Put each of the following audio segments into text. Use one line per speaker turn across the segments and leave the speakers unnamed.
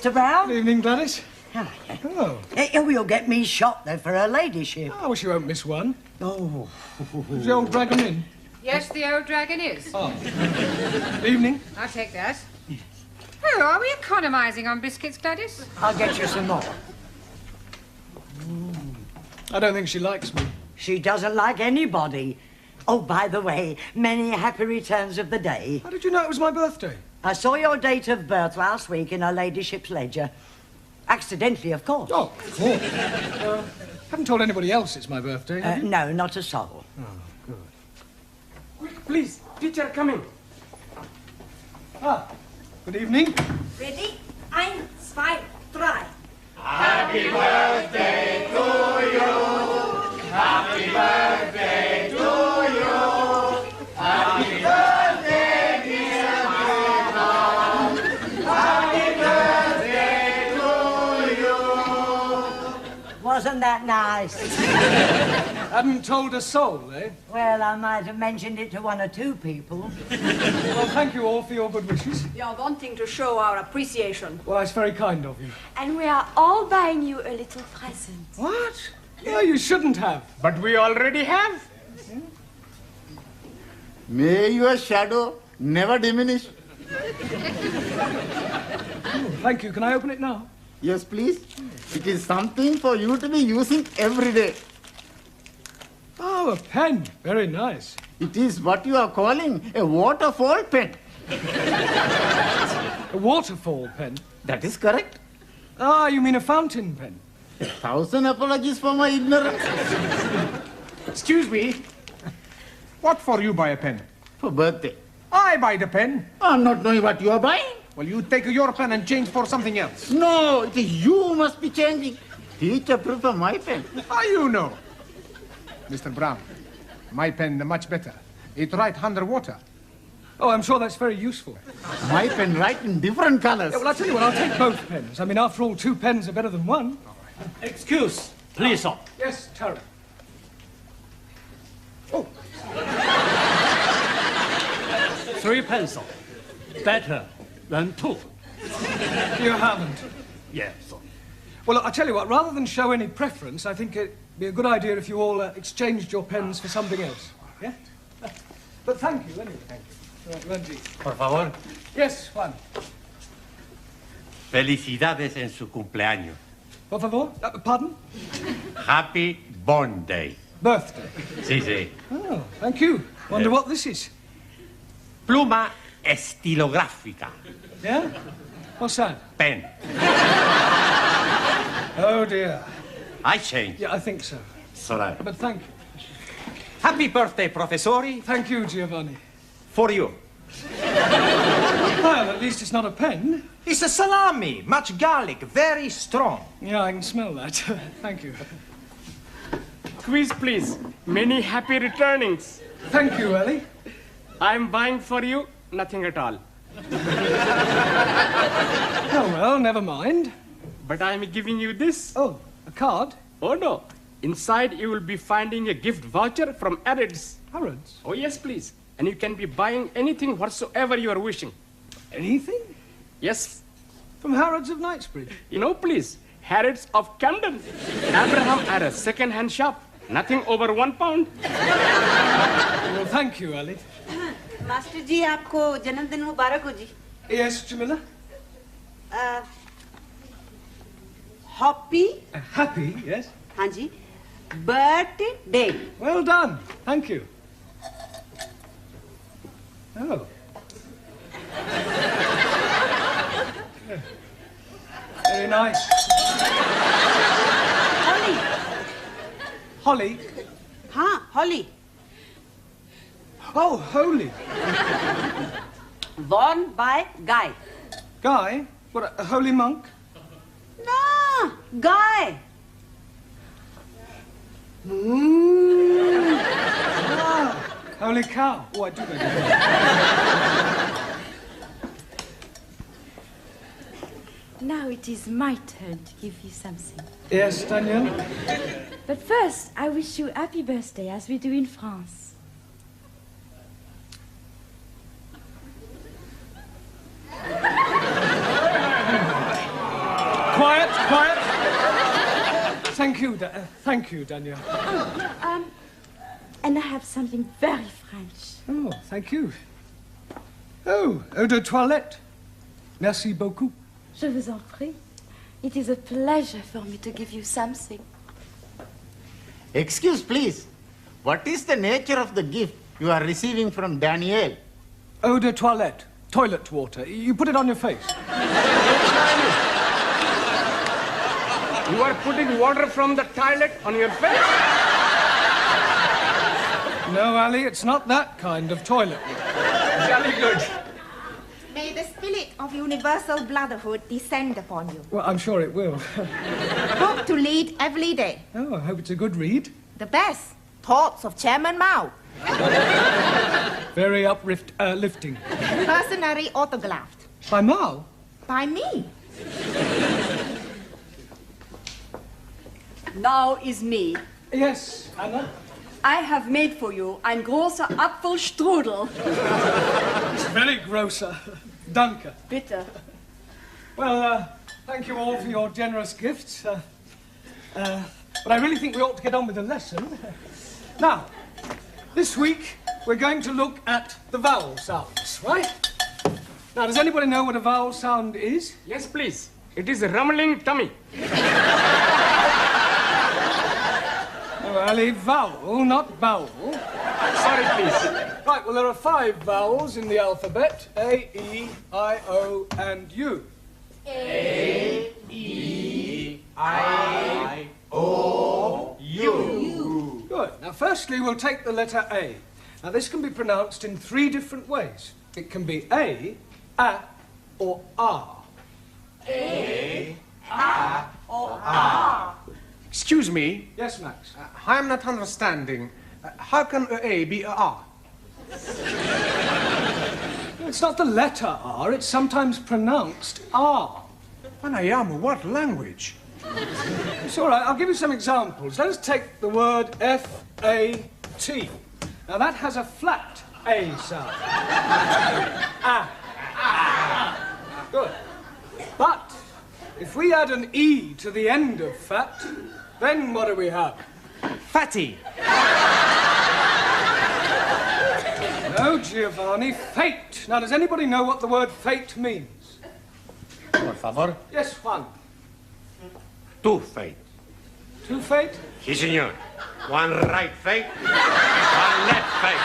Mr. Brown.
Good evening, Gladys.
Oh. You'll get me shot, though, for her ladyship.
I wish you won't miss one.
Oh.
Is the old dragon in?
Yes, the old dragon is.
Oh. Good evening.
I'll take that. Oh, are we economising on biscuits, Gladys?
I'll get you some more.
I don't think she likes me.
She doesn't like anybody. Oh, by the way, many happy returns of the day.
How did you know it was my birthday?
I saw your date of birth last week in her ladyship's ledger. Accidentally, of course.
Oh, of course. Haven't told anybody else it's my birthday, have you?
No, not a soul.
Oh, good.
Quick, please. Teacher coming.
Ah, good evening.
Ready? 1, 2, 3.
Happy birthday to you. Happy birthday to you. Happy birthday, dear Madam. Happy birthday to you.
Wasn't that nice?
Hadn't told a soul, eh?
Well, I might have mentioned it to 1 or 2 people.
Well, thank you all for your good wishes.
We are wanting to show our appreciation.
Well, that's very kind of you.
And we are all buying you a little present.
What? No, you shouldn't have.
But we already have.
May your shadow never diminish.
Oh, thank you. Can I open it now?
Yes, please. It is something for you to be using every day.
Oh, a pen. Very nice.
It is what you are calling a waterfall pen.
A waterfall pen?
That is correct.
Ah, you mean a fountain pen?
1,000 apologies for my ignorance.
Excuse me. What for you buy a pen?
For birthday.
I buy the pen.
I'm not knowing what you are buying.
Well, you take your pen and change for something else.
No, it is you who must be changing. Teacher prefer my pen.
How you know? Mr. Brown, my pen much better. It write underwater.
Oh, I'm sure that's very useful.
My pen write in different colors.
Yeah, well, I'll tell you what, I'll take both pens. I mean, after all, 2 pens are better than 1.
Excuse, please, sir.
Yes, Tara. Oh.
3 pencils. Better than 2.
You haven't.
Yes, sir.
Well, I'll tell you what, rather than show any preference, I think it'd be a good idea if you all exchanged your pens for something else. Yeah? But thank you, anyway. Thank you. Right, Randy.
Por favor.
Yes, Juan.
Felicidades en su cumpleaños.
Por favor? Pardon?
Happy Born Day.
Birthday.
Sí, sí.
Oh, thank you. Wonder what this is.
Pluma estilográfica.
Yeah? What's that?
Pen.
Oh, dear.
I change.
Yeah, I think so.
Sorry.
But thank you.
Happy birthday, professori.
Thank you, Giovanni.
For you.
Well, at least it's not a pen.
It's a salami, much garlic, very strong.
Yeah, I can smell that. Thank you.
Quiz, please. Many happy returnings.
Thank you, Ellie.
I'm buying for you nothing at all.
Oh, well, never mind.
But I'm giving you this.
Oh, a card?
Oh, no. Inside, you will be finding a gift voucher from Harrods.
Harrods?
Oh, yes, please. And you can be buying anything whatsoever you are wishing.
Anything?
Yes.
From Harrods of Knightsbridge?
You know, please. Harrods of Camden. Abraham had a second-hand shop. Nothing over £1.
Well, thank you, Ellie.
Master ji आपको जन्मदिन मुबारक हो जी.
Yes, Jamila?
Happy.
Happy, yes.
हाँ जी. Birthday.
Well done. Thank you. Oh. Very nice.
Holly.
Holly?
हाँ, Holly.
Oh, holy.
Worn by Guy.
Guy? What, a holy monk?
No, Guy.
Ah, holy cow. Oh, I do know.
Now it is my turn to give you something.
Yes, Daniel?
But first, I wish you happy birthday, as we do in France.
Quiet. Thank you, Danielle.
And I have something very French.
Oh, thank you. Oh, eau de toilette. Merci beaucoup.
Je vous en prie. It is a pleasure for me to give you something.
Excuse, please. What is the nature of the gift you are receiving from Danielle?
Eau de toilette. Toilet water. You put it on your face.
You are putting water from the toilet on your face?
No, Ali, it's not that kind of toilet.
Jolly good.
May the spirit of universal brotherhood descend upon you.
Well, I'm sure it will.
Book to read every day.
Oh, I hope it's a good read.
The best. Thoughts of Chairman Mao.
Very uplifting.
Personally autographed.
By Mao?
By me.
Now is me.
Yes, Anna?
I have made for you ein großer Apfelstrudel.
It's very grosser. Danke.
Bitte.
Well, thank you all for your generous gifts. But I really think we ought to get on with the lesson. Now, this week we're going to look at the vowel sounds, right? Now, does anybody know what a vowel sound is?
Yes, please. It is a rumbling tummy.
Oh, Ali, vowel, not bowel.
Sorry, please.
Right, well, there are 5 vowels in the alphabet. A, E, I, O, and U.
A, E, I, O, U.
Good. Now, firstly, we'll take the letter A. Now, this can be pronounced in 3 different ways. It can be A, or R.
A,
or
R.
Excuse me.
Yes, Max?
I'm not understanding. How can A be a R?
It's not the letter R, it's sometimes pronounced R.
Pranayama, what language?
It's all right, I'll give you some examples. Let us take the word F-A-T. Now, that has a flat A sound. Good. But if we add an E to the end of fat, then what do we have?
Fatty.
No, Giovanni, fate. Now, does anybody know what the word fate means?
Por favor.
Yes, Juan.
Two fate.
2 fate?
Si, senor. One right fate, one left fate.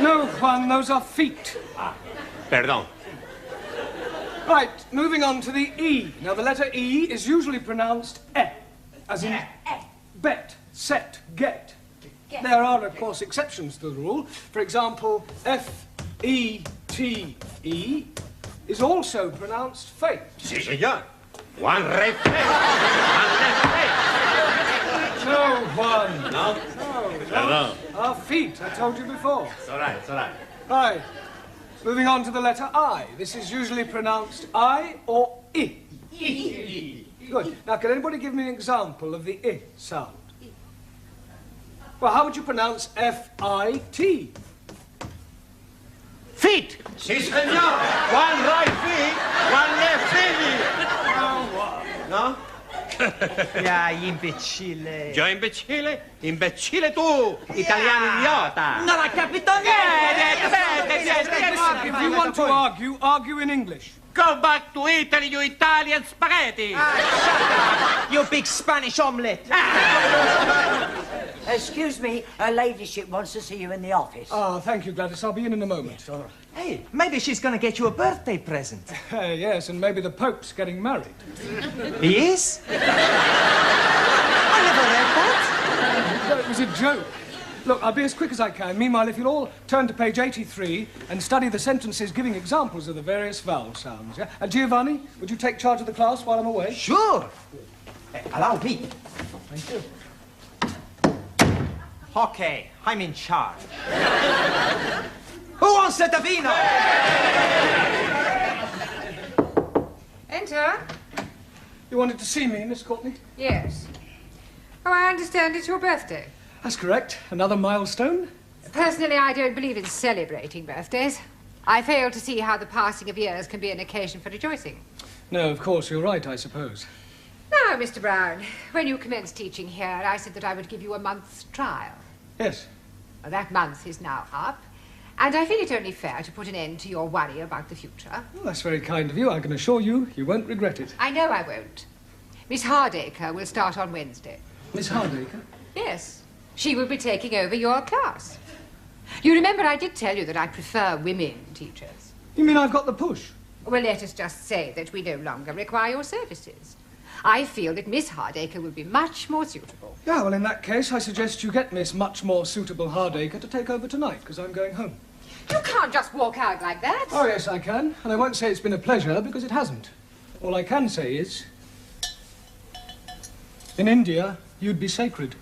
No, Juan, those are feet.
Perdón.
Right, moving on to the E. Now, the letter E is usually pronounced E, as in bet, set, get. There are, of course, exceptions to the rule. For example, F-E-T-E is also pronounced fate.
Si, senor. One right fate, one left fate.
No, Juan.
No? Perdón.
Our feet, I told you before.
It's all right, it's all right.
Right. Moving on to the letter I. This is usually pronounced I or I. Good. Now, can anybody give me an example of the I sound? Well, how would you pronounce F-I-T?
Feet. Si, senor. One right feet, one left feet. No?
Ya, imbecille.
Yo imbecille? Imbecille tu, italiano idiota.
Non ha capito niente.
If you want to argue, argue in English.
Go back to Italy, you Italian spaghetti.
You big Spanish omelette.
Excuse me, her ladyship wants to see you in the office.
Ah, thank you, Gladys. I'll be in a moment.
Hey, maybe she's gonna get you a birthday present.
Yes, and maybe the Pope's getting married.
He is? I never read that.
No, it was a joke. Look, I'll be as quick as I can. Meanwhile, if you'll all turn to page 83 and study the sentences giving examples of the various vowel sounds. Yeah? Giovanni, would you take charge of the class while I'm away?
Sure. Allow me.
Thank you.
Okay, I'm in charge. Who wants a vino?
Enter.
You wanted to see me, Miss Courtney?
Yes. Oh, I understand it's your birthday.
That's correct. Another milestone?
Personally, I don't believe in celebrating birthdays. I fail to see how the passing of years can be an occasion for rejoicing.
No, of course, you're right, I suppose.
Now, Mr. Brown, when you commenced teaching here, I said that I would give you a month's trial.
Yes.
Well, that month is now up, and I feel it only fair to put an end to your worry about the future.
Well, that's very kind of you. I can assure you, you won't regret it.
I know I won't. Miss Hardacre will start on Wednesday.
Miss Hardacre?
Yes. She will be taking over your class. You remember I did tell you that I prefer women teachers.
You mean I've got the push?
Well, let us just say that we no longer require your services. I feel that Miss Hardacre will be much more suitable.
Yeah, well, in that case, I suggest you get Miss Much More Suitable Hardacre to take over tonight, because I'm going home.
You can't just walk out like that.
Oh, yes, I can. And I won't say it's been a pleasure, because it hasn't. All I can say is, in India, you'd be sacred.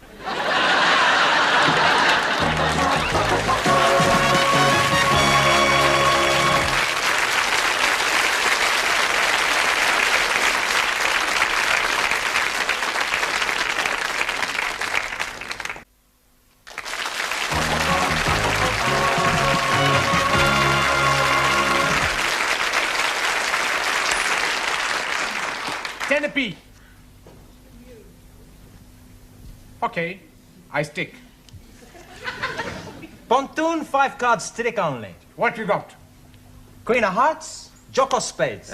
Centipede. Okay, I stick.
Pontoon, 5 cards, trick only.
What you got?
Queen of hearts, Jock of spades.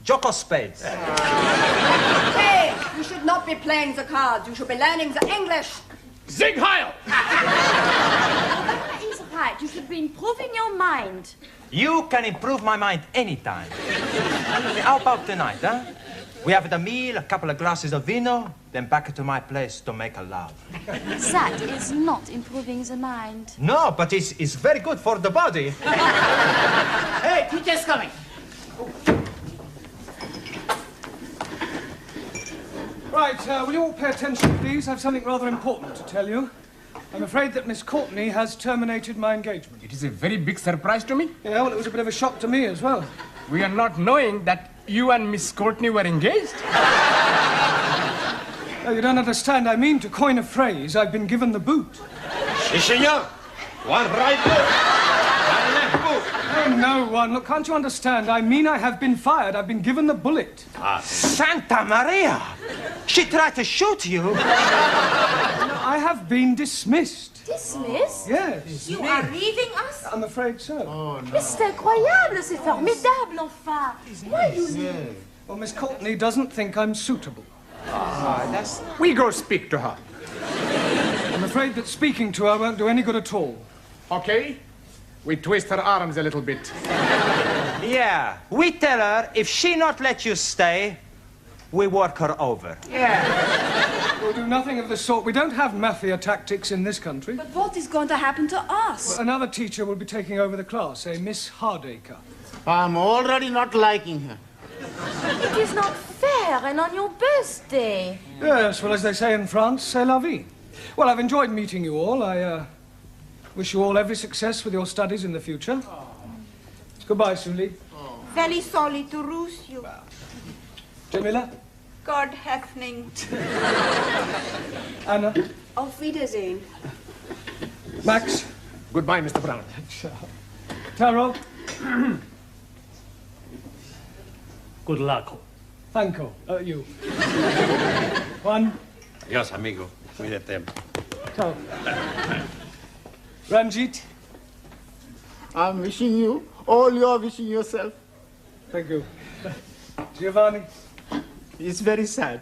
Jock of spades.
Hey, you should not be playing the cards. You should be learning the English.
Sieg Heil!
That is right. You should be improving your mind.
You can improve my mind anytime. How about tonight, huh? We have the meal, a couple of glasses of vino, then back to my place to make a love.
That is not improving the mind.
No, but it's very good for the body.
Hey, teacher's coming.
Right, will you all pay attention, please? I have something rather important to tell you. I'm afraid that Miss Courtney has terminated my engagement.
It is a very big surprise to me.
Yeah, well, it was a bit of a shock to me as well.
We are not knowing that you and Miss Courtney were engaged.
Oh, you don't understand. I mean, to coin a phrase, I've been given the boot.
Si, senor. One right boot, one left boot.
Oh, no one. Look, can't you understand? I mean, I have been fired. I've been given the bullet.
Santa Maria! She tried to shoot you.
I have been dismissed.
Dismissed?
Yes.
You are leaving us?
I'm afraid so.
Mais c'est incroyable, c'est formidable, enfin. Why you leave?
Well, Miss Courtney doesn't think I'm suitable.
We go speak to her.
I'm afraid that speaking to her won't do any good at all.
Okay? We twist her arms a little bit.
Yeah, we tell her if she not let you stay, we work her over.
We'll do nothing of the sort. We don't have mafia tactics in this country.
But what is going to happen to us?
Another teacher will be taking over the class, a Miss Hardacre.
I'm already not liking her.
It is not fair, and on your birthday.
Yes, well, as they say in France, c'est la vie. Well, I've enjoyed meeting you all. I wish you all every success with your studies in the future. Goodbye, Sully.
Very sorry to lose you.
Jamila?
God happening.
Anna?
Auf Wiedersehen.
Max?
Goodbye, Mr. Brown.
Taro?
Good luck.
Franco? You. Juan?
Adiós, amigo. Cuídate.
Ciao. Ranjit?
I'm wishing you all you're wishing yourself.
Thank you. Giovanni?
It's very sad.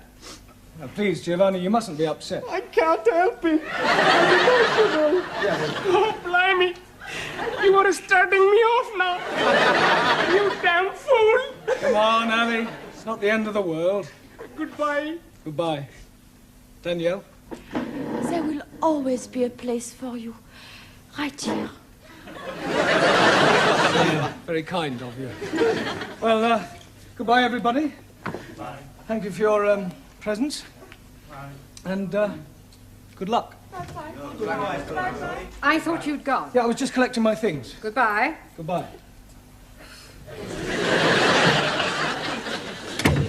Now, please, Giovanni, you mustn't be upset.
I can't help it. I'm emotional.
Oh, blimey. You are starting me off now. You damn fool.
Come on, Annie. It's not the end of the world.
Goodbye.
Goodbye. Danielle?
There will always be a place for you. Right here.
Very kind of you. Well, goodbye, everybody.
Bye.
Thank you for your presence.
Bye.
And good luck.
I thought you'd gone.
Yeah, I was just collecting my things.
Goodbye.
Goodbye.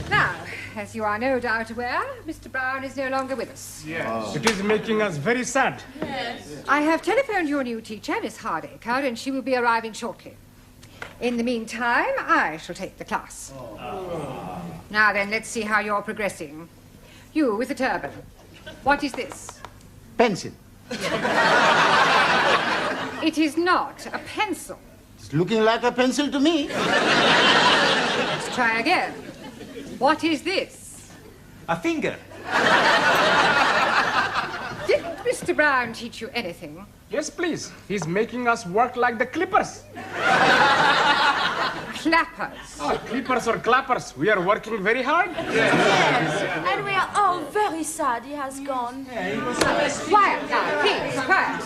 Now, as you are no doubt aware, Mr. Brown is no longer with us.
Yes. It is making us very sad.
Yes. I have telephoned your new teacher, Miss Hardacre, and she will be arriving shortly. In the meantime, I shall take the class. Now then, let's see how you're progressing. You with the turban. What is this?
Pencil.
It is not a pencil.
It's looking like a pencil to me.
Let's try again. What is this?
A finger.
Did Mr. Brown teach you anything?
Yes, please. He's making us work like the clippers.
Clappers.
Oh, clippers or clappers. We are working very hard.
Yes. And we are all very sad he has gone.
Quiet now, please, quiet.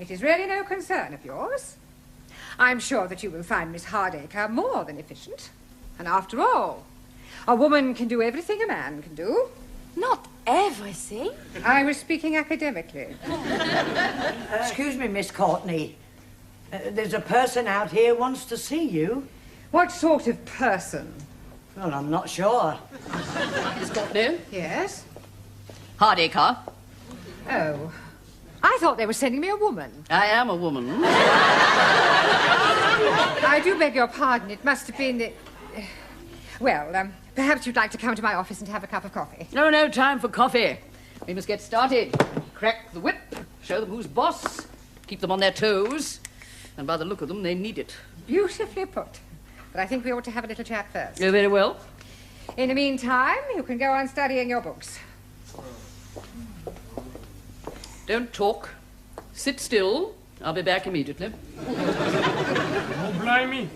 It is really no concern of yours. I'm sure that you will find Miss Hardacre more than efficient. And after all, a woman can do everything a man can do.
Not everything.
I was speaking academically.
Excuse me, Miss Courtney. There's a person out here who wants to see you.
What sort of person?
Well, I'm not sure.
Miss Courtney?
Yes?
Hardacre?
Oh. I thought they were sending me a woman.
I am a woman.
I do beg your pardon. It must have been the... Well, perhaps you'd like to come to my office and have a cup of coffee.
No time for coffee. We must get started. Crack the whip, show them who's boss, keep them on their toes, and by the look of them, they need it.
Beautifully put. But I think we ought to have a little chat first.
Oh, very well.
In the meantime, you can go on studying your books.
Don't talk. Sit still. I'll be back immediately.
Oh, blimey.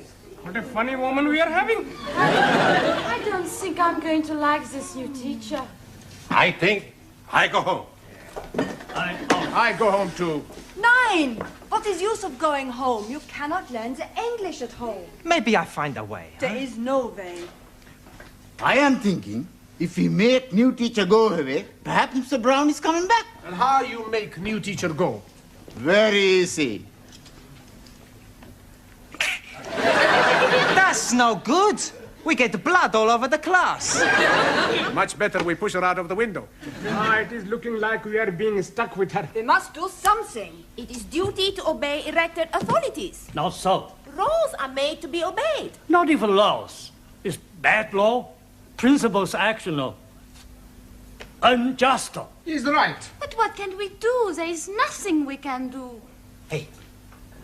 What a funny woman we are having.
I don't think I'm going to like this new teacher.
I think I go home.
I go home too.
Nein! What is use of going home? You cannot learn the English at home.
Maybe I find a way.
There is no way.
I am thinking, if we make new teacher go away, perhaps Mr. Brown is coming back.
And how you make new teacher go?
Very easy.
That's no good. We get blood all over the class.
Much better we push her out of the window.
It is looking like we are being stuck with her.
We must do something. It is duty to obey elected authorities.
Not so.
Rules are made to be obeyed.
Not even laws. It's bad law. Principles actional. Unjust.
He's right.
But what can we do? There is nothing we can do.
Hey,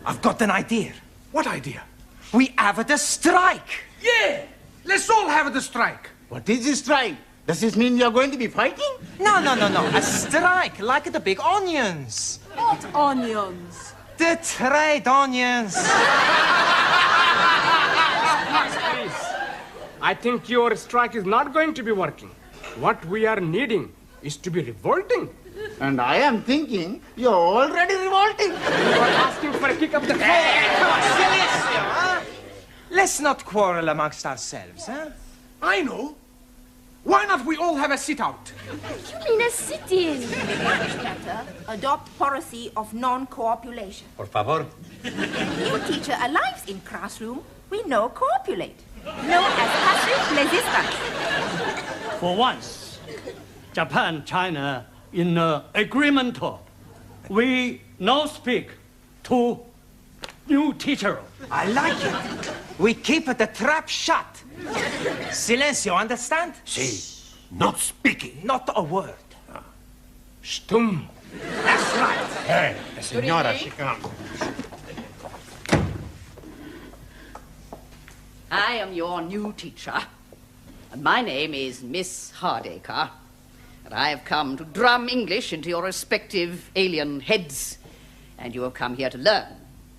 I've got an idea.
What idea?
We have the strike.
Yeah! Let's all have the strike.
What is this strike? Does this mean you're going to be fighting?
No. A strike, like the big onions.
What onions?
The trade onions.
Please. I think your strike is not going to be working. What we are needing is to be revolting.
And I am thinking you're already revolting.
You are asking for a kick of the foot.
Come on, Silencio, huh? Let's not quarrel amongst ourselves, huh?
I know. Why not we all have a sit-out?
You mean a sit-in?
Better adopt policy of non-copulation.
Por favor.
New teacher arrives in classroom, we no copulate. Known as passive resistance.
For once, Japan, China, in agreement, we now speak to new teacher.
I like it. We keep the trap shut. Silencio, understand?
Si. Not speaking.
Not a word.
Stum.
That's right. Hey, the senora, she comes.
I am your new teacher, and my name is Miss Hardacre, and I have come to drum English into your respective alien heads, and you have come here to learn.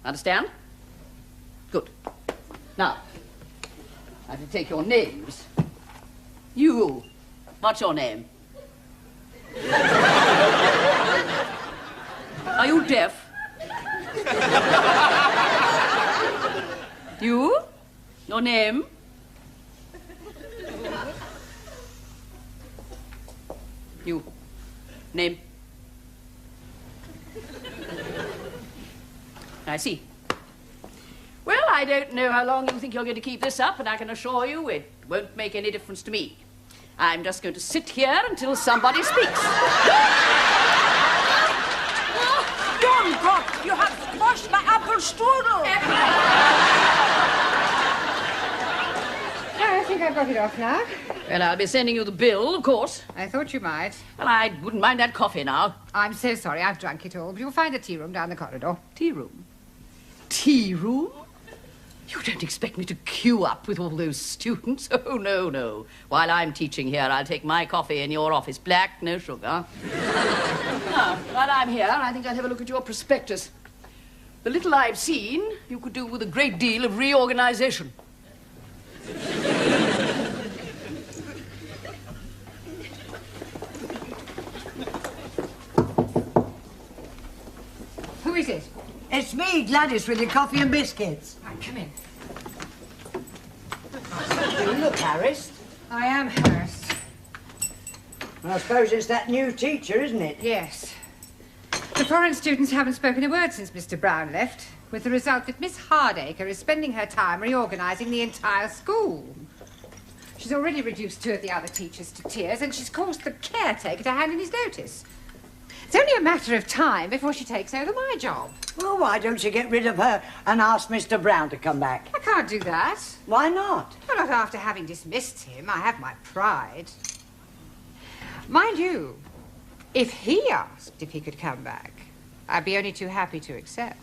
Understand? Good. Now, I have to take your names. You, what's your name? Are you deaf? You? Your name? You. Name? I see. Well, I don't know how long you think you're going to keep this up, and I can assure you it won't make any difference to me. I'm just going to sit here until somebody speaks.
Young God, you have squashed my apple strudel.
I think I've got it off now.
Well, I'll be sending you the bill, of course.
I thought you might.
Well, I wouldn't mind that coffee now.
I'm so sorry I've drunk it all, but you'll find a tea room down the corridor.
Tea room? Tea room? You don't expect me to queue up with all those students? Oh, no, no. While I'm teaching here, I'll take my coffee in your office. Black, no sugar. Now, while I'm here, I think I'll have a look at your prospectus. The little I've seen, you could do with a great deal of reorganization.
Who is it?
It's me, Gladys, with your coffee and biscuits.
Right, come in.
You look harassed.
I am harassed.
I suppose it's that new teacher, isn't it?
Yes. The foreign students haven't spoken a word since Mr. Brown left, with the result that Miss Hardacre is spending her time reorganising the entire school. She's already reduced 2 of the other teachers to tears, and she's caused the caretaker to hand in his notice. It's only a matter of time before she takes over my job.
Well, why don't you get rid of her and ask Mr. Brown to come back?
I can't do that.
Why not?
Well, not after having dismissed him. I have my pride. Mind you, if he asked if he could come back, I'd be only too happy to accept.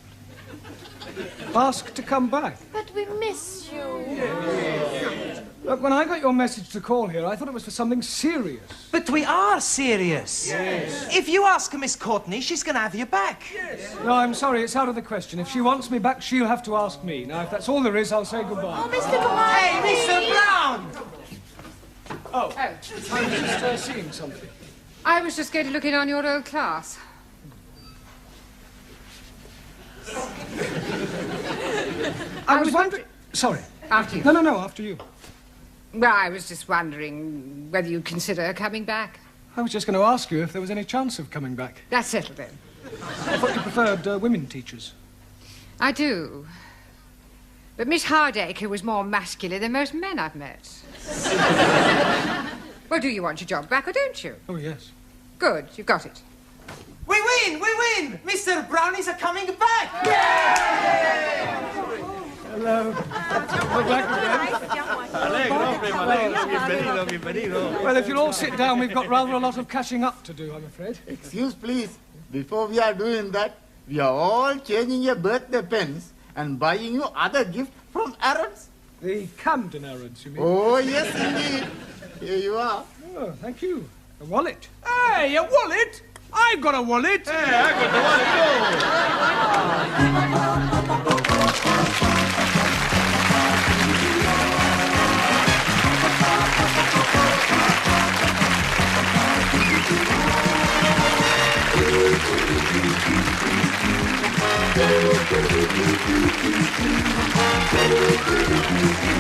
Ask to come back.
But we miss you.
Look, when I got your message to call here, I thought it was for something serious.
But we are serious.
Yes.
If you ask Miss Courtney, she's going to have you back.
Yes. No, I'm sorry, it's out of the question. If she wants me back, she'll have to ask me. Now, if that's all there is, I'll say goodbye.
Oh, Mr. Brown.
Hey, Mr. Brown!
Oh, I'm just seeing something.
I was just going to look in on your old class.
I was wondering... Sorry.
After you.
No, after you.
Well, I was just wondering whether you'd consider coming back.
I was just going to ask you if there was any chance of coming back.
That's settled then.
I thought you preferred women teachers.
I do. But Miss Hardacre was more masculine than most men I've met. Well, do you want your job back or don't you?
Oh, yes.
Good, you've got it.
We win! We win! Mr. Brownies are coming back!
Hello. We're back again. Well, if you'll all sit down, we've got rather a lot of catching up to do, I'm afraid.
Excuse, please. Before we are doing that, we are all changing your birthday pens and buying you other gifts from Arabs.
The Camden Arabs, you mean?
Oh, yes, indeed. Here you are.
Oh, thank you. A wallet.
Hey, a wallet? I've got a wallet.
Hey, I got the wallet too.
Thank you.